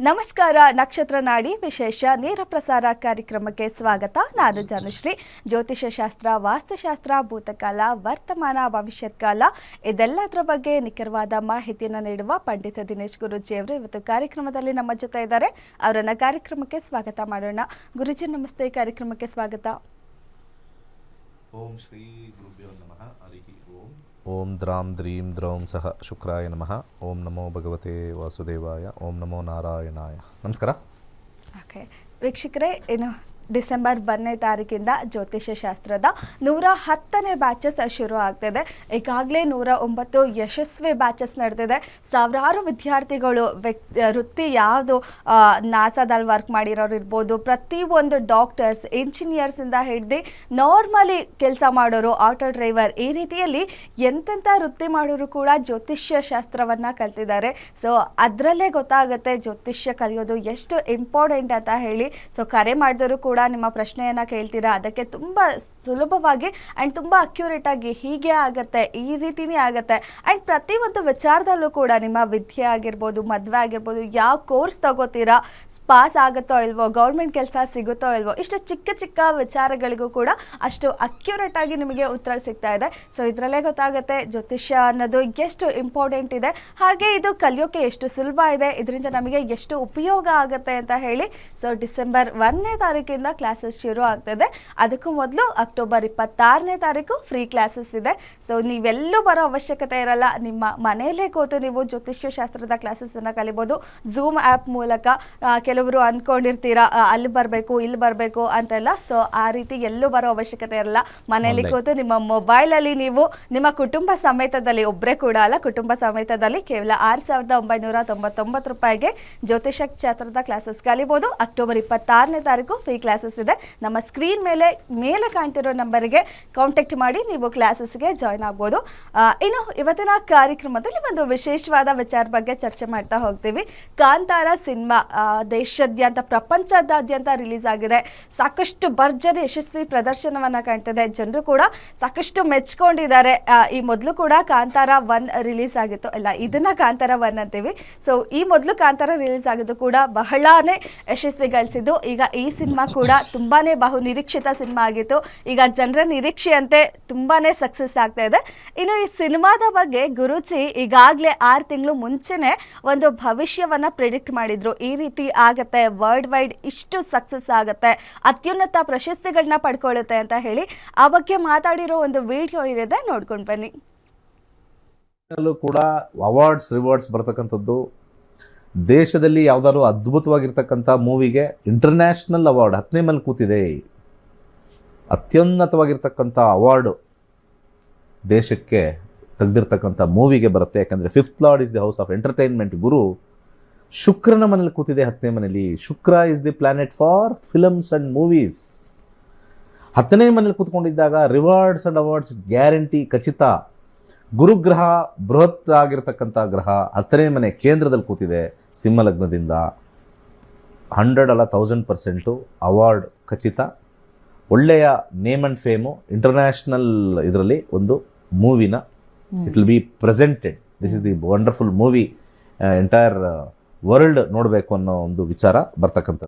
ನಮಸ್ಕಾರ. ನಕ್ಷತ್ರ ನಾಡಿ ವಿಶೇಷ ನೇರ ಪ್ರಸಾರ ಕಾರ್ಯಕ್ರಮಕ್ಕೆ ಸ್ವಾಗತ. ನಾನು ಜಾನುಶ್ರೀ. ಜ್ಯೋತಿಷ್ಯ ಶಾಸ್ತ್ರ, ವಾಸ್ತುಶಾಸ್ತ್ರ, ಭೂತಕಾಲ, ವರ್ತಮಾನ, ಭವಿಷ್ಯತ್ ಕಾಲ ಇದೆಲ್ಲದರ ಬಗ್ಗೆ ನಿಖರವಾದ ಮಾಹಿತಿಯನ್ನು ನೀಡುವ ಪಂಡಿತ ದಿನೇಶ್ ಗುರೂಜಿಯವರು ಇವತ್ತು ಕಾರ್ಯಕ್ರಮದಲ್ಲಿ ನಮ್ಮ ಜೊತೆ ಇದ್ದಾರೆ. ಅವರನ್ನ ಕಾರ್ಯಕ್ರಮಕ್ಕೆ ಸ್ವಾಗತ ಮಾಡೋಣ. ಗುರೂಜಿ ನಮಸ್ತೆ, ಕಾರ್ಯಕ್ರಮಕ್ಕೆ ಸ್ವಾಗತ. ಓಂ ಶ್ರೀ ಗುರುಭ್ಯೋ ನಮಃ. ಹರಿ ಓಂ. ಓಂ ದ್ರಾಂ ದ್ರೀಂ ದ್ರೌಂ ಸಹ ಶುಕ್ರಾಯ ನಮಃ. ಓಂ ನಮೋ ಭಗವತೆ ವಾಸುದೇವಾಯ. ಓಂ ನಮೋ ನಾರಾಯಣಾಯ. ನಮಸ್ಕಾರ. ಓಕೆ ವೀಕ್ಷಕರೇ, ಇನ್ನು ಡಿಸೆಂಬರ್ 1ನೇ ತಾರೀಕಿಂದ ಜ್ಯೋತಿಷ್ಯ ಶಾಸ್ತ್ರದ 110ನೇ ಬ್ಯಾಚಸ್ ಶುರು ಆಗ್ತಿದೆ. ಈಗಾಗಲೇ 109 ಯಶಸ್ವಿ ಬ್ಯಾಚಸ್ ನಡೆದಿದೆ. ಸಾವಿರಾರು ವಿದ್ಯಾರ್ಥಿಗಳು ವೃತ್ತಿ ಯಾವುದು ನಾಸಾದಲ್ಲಿ ವರ್ಕ್ ಮಾಡಿರೋರು ಇರ್ಬೋದು, ಪ್ರತಿಯೊಂದು ಡಾಕ್ಟರ್ಸ್, ಇಂಜಿನಿಯರ್ಸಿಂದ ಹಿಡಿದು ನಾರ್ಮಲಿ ಕೆಲಸ ಮಾಡೋರು, ಆಟೋ ಡ್ರೈವರ್, ಈ ರೀತಿಯಲ್ಲಿ ಎಂತೆಂಥ ವೃತ್ತಿ ಮಾಡೋರು ಕೂಡ ಜ್ಯೋತಿಷ್ಯ ಶಾಸ್ತ್ರವನ್ನು ಕಲ್ತಿದ್ದಾರೆ. ಸೊ ಅದರಲ್ಲೇ ಗೊತ್ತಾಗುತ್ತೆ ಜ್ಯೋತಿಷ್ಯ ಕಲಿಯೋದು ಎಷ್ಟು ಇಂಪಾರ್ಟೆಂಟ್ ಅಂತ ಹೇಳಿ. ಸೊ ಕರೆ ಮಾಡಿದವರು ಕೂಡ ನಿಮ್ಮ ಪ್ರಶ್ನೆಯನ್ನು ಕೇಳ್ತೀರಾ, ಅದಕ್ಕೆ ತುಂಬ ಸುಲಭವಾಗಿ ಆ್ಯಂಡ್ ತುಂಬ ಅಕ್ಯುರೇಟಾಗಿ ಹೀಗೆ ಆಗುತ್ತೆ, ಈ ರೀತಿನೇ ಆಗುತ್ತೆ ಆ್ಯಂಡ್ ಪ್ರತಿಯೊಂದು ವಿಚಾರದಲ್ಲೂ ಕೂಡ ನಿಮ್ಮ ವಿದ್ಯೆ ಆಗಿರ್ಬೋದು, ಮದುವೆ ಆಗಿರ್ಬೋದು, ಯಾವ ಕೋರ್ಸ್ ತಗೋತೀರಾ, ಪಾಸ್ ಆಗುತ್ತೋ ಇಲ್ವೋ, ಗೌರ್ಮೆಂಟ್ ಕೆಲಸ ಸಿಗುತ್ತೋ ಇಲ್ವೋ, ಇಷ್ಟು ಚಿಕ್ಕ ಚಿಕ್ಕ ವಿಚಾರಗಳಿಗೂ ಕೂಡ ಅಷ್ಟು ಅಕ್ಯುರೇಟಾಗಿ ನಿಮಗೆ ಉತ್ತರ ಸಿಗ್ತಾ ಇದೆ. ಸೊ ಇದರಲ್ಲೇ ಗೊತ್ತಾಗುತ್ತೆ ಜ್ಯೋತಿಷ್ಯ ಅನ್ನೋದು ಎಷ್ಟು ಇಂಪಾರ್ಟೆಂಟ್ ಇದೆ, ಹಾಗೆ ಇದು ಕಲಿಯೋಕೆ ಎಷ್ಟು ಸುಲಭ ಇದೆ, ಇದರಿಂದ ನಮಗೆ ಎಷ್ಟು ಉಪಯೋಗ ಆಗುತ್ತೆ ಅಂತ ಹೇಳಿ. ಸೊ ಡಿಸೆಂಬರ್ 1ನೇ ತಾರೀಕಿಂದ ಕ್ಲಾಸಸ್ ಶುರು ಆಗ್ತದೆ. ಅದಕ್ಕೂ ಮೊದಲು ಅಕ್ಟೋಬರ್ 26ನೇ ತಾರೀಕು ಫ್ರೀ ಕ್ಲಾಸಸ್ ಇದೆ. ಸೊ ನೀವೆಲ್ಲೂ ಬರೋ ಅವಶ್ಯಕತೆ ಇರಲ್ಲ. ನಿಮ್ಮ ಮನೆಯಲ್ಲೇ ಕೂತು ನೀವು ಜ್ಯೋತಿಷ್ಯ ಶಾಸ್ತ್ರದ ಕ್ಲಾಸಸ್ಸನ್ನು ಕಲಿಬೋದು ಝೂಮ್ ಆ್ಯಪ್ ಮೂಲಕ. ಕೆಲವರು ಅಂದ್ಕೊಂಡಿರ್ತೀರಾ ಅಲ್ಲಿ ಬರಬೇಕು ಇಲ್ಲಿ ಬರಬೇಕು ಅಂತೆಲ್ಲ. ಸೊ ಆ ರೀತಿ ಎಲ್ಲೂ ಬರೋ ಅವಶ್ಯಕತೆ ಇರಲ್ಲ. ಮನೆಯಲ್ಲಿ ಕೂತು ನಿಮ್ಮ ಮೊಬೈಲಲ್ಲಿ ನೀವು ನಿಮ್ಮ ಕುಟುಂಬ ಸಮೇತದಲ್ಲಿ, ಒಬ್ಬರೇ ಕೂಡ ಅಲ್ಲ, ಕುಟುಂಬ ಸಮೇತದಲ್ಲಿ ಕೇವಲ 6,999 ರೂಪಾಯಿಗೆ ಜ್ಯೋತಿಷ್ಯ ಶಾಸ್ತ್ರದ ಕ್ಲಾಸಸ್ ಕಲಿಬೋದು. ಅಕ್ಟೋಬರ್ 26ನೇ ತಾರೀಕು ಫ್ರೀ ಕ್ಲಾಸಸ್ ಇದೆ. ನಮ್ಮ ಸ್ಕ್ರೀನ್ ಮೇಲೆ ಕಾಣ್ತಿರೋ ನಂಬರಿಗೆ ಕಾಂಟ್ಯಾಕ್ಟ್ ಮಾಡಿ ನೀವು ಕ್ಲಾಸಸ್ಗೆ ಜಾಯ್ನ್ ಆಗ್ಬೋದು. ಇನ್ನು ಇವತ್ತಿನ ಕಾರ್ಯಕ್ರಮದಲ್ಲಿ ಒಂದು ವಿಶೇಷವಾದ ವಿಚಾರ ಬಗ್ಗೆ ಚರ್ಚೆ ಮಾಡ್ತಾ ಹೋಗ್ತೀವಿ. ಕಾಂತಾರ ಸಿನಿಮಾ ದೇಶಾದ್ಯಂತ, ಪ್ರಪಂಚದಾದ್ಯಂತ ರಿಲೀಸ್ ಆಗಿದೆ. ಸಾಕಷ್ಟು ಭರ್ಜರಿ ಯಶಸ್ವಿ ಪ್ರದರ್ಶನವನ್ನು ಕಾಣ್ತಿದೆ. ಜನರು ಕೂಡ ಸಾಕಷ್ಟು ಮೆಚ್ಕೊಂಡಿದ್ದಾರೆ. ಈ ಮೊದಲು ಕೂಡ ಕಾಂತಾರ 1 ರಿಲೀಸ್ ಆಗಿತ್ತು, ಇಲ್ಲ ಇದನ್ನ ಕಾಂತಾರ 1 ಅಂತೀವಿ. ಸೊ ಈ ಮೊದಲು ಕಾಂತಾರ ರಿಲೀಸ್ ಆಗಿದ್ದು ಕೂಡ ಬಹಳಾನೇ ಯಶಸ್ವಿ ಗಳಿಸಿದ್ದು. ಈಗ ಈ ಸಿನಿಮಾ ಕೂಡ ತುಂಬಾನೇ ಬಹು ನಿರೀಕ್ಷಿತ ಸಿನಿಮಾ ಆಗಿತ್ತು. ಈಗ ಜನರ ನಿರೀಕ್ಷೆಯಂತೆ ತುಂಬಾನೇ ಸಕ್ಸಸ್ ಆಗ್ತಾ ಇದೆ. ಇನ್ನು ಈ ಸಿನಿಮಾದ ಬಗ್ಗೆ ಗುರೂಜಿ ಈಗಾಗಲೇ 6 ತಿಂಗಳು ಮುಂಚೆನೆ ಒಂದು ಭವಿಷ್ಯವನ್ನ ಪ್ರಿಡಿಕ್ಟ್ ಮಾಡಿದ್ರು. ಈ ರೀತಿ ಆಗತ್ತೆ, ವರ್ಲ್ಡ್ ವೈಡ್ ಇಷ್ಟು ಸಕ್ಸಸ್ ಆಗತ್ತೆ, ಅತ್ಯುನ್ನತ ಪ್ರಶಸ್ತಿಗಳನ್ನ ಪಡ್ಕೊಳ್ಳುತ್ತೆ ಅಂತ ಹೇಳಿ. ಆ ಬಗ್ಗೆ ಮಾತಾಡಿರೋ ಒಂದು ವಿಡಿಯೋ ಇದೆ, ನೋಡ್ಕೊಂಡು ಬನ್ನಿ. ಕೂಡ ಅವಾರ್ಡ್ಸ್ ರಿವಾರ್ಡ್ಸ್ ಬರ್ತಕ್ಕಂಥದ್ದು, ದೇಶದಲ್ಲಿ ಯಾವುದಾದ್ರು ಅದ್ಭುತವಾಗಿರ್ತಕ್ಕಂಥ ಮೂವಿಗೆ ಇಂಟರ್ನ್ಯಾಷನಲ್ ಅವಾರ್ಡ್ 10ನೇ ಮೇಲೆ ಕೂತಿದೆ. ಅತ್ಯುನ್ನತವಾಗಿರ್ತಕ್ಕಂಥ ಅವಾರ್ಡು ದೇಶಕ್ಕೆ ತೆಗೆದಿರ್ತಕ್ಕಂಥ ಮೂವಿಗೆ ಬರುತ್ತೆ. ಯಾಕಂದರೆ 5th lord is the house of entertainment. ಗುರು ಶುಕ್ರನ ಮನೇಲಿ ಕೂತಿದೆ 10ನೇ ಮನೇಲಿ. ಶುಕ್ರ is the planet for films and movies. 10ನೇ ಮನೇಲಿ ಕೂತ್ಕೊಂಡಿದ್ದಾಗ ರಿವಾರ್ಡ್ಸ್ ಆ್ಯಂಡ್ ಅವಾರ್ಡ್ಸ್ ಗ್ಯಾರಂಟಿ, ಖಚಿತ. ಗುರುಗ್ರಹ ಬೃಹತ್ ಆಗಿರ್ತಕ್ಕಂಥ ಗ್ರಹ 10ನೇ ಮನೆ ಕೇಂದ್ರದಲ್ಲಿ ಕೂತಿದೆ ಸಿಂಹಲಗ್ನದಿಂದ. 100 ಅಲ್ಲ 1000% ಅವಾರ್ಡ್ ಖಚಿತ. ಒಳ್ಳೆಯ ನೇಮ್ ಆ್ಯಂಡ್ ಫೇಮು ಇಂಟರ್ನ್ಯಾಷನಲ್ ಇದರಲ್ಲಿ ಒಂದು ಮೂವಿನ it will be presented. This is the wonderful movie. Entire world ನೋಡಬೇಕು ಅನ್ನೋ ಒಂದು ವಿಚಾರ ಬರ್ತಕ್ಕಂಥದ್ದು.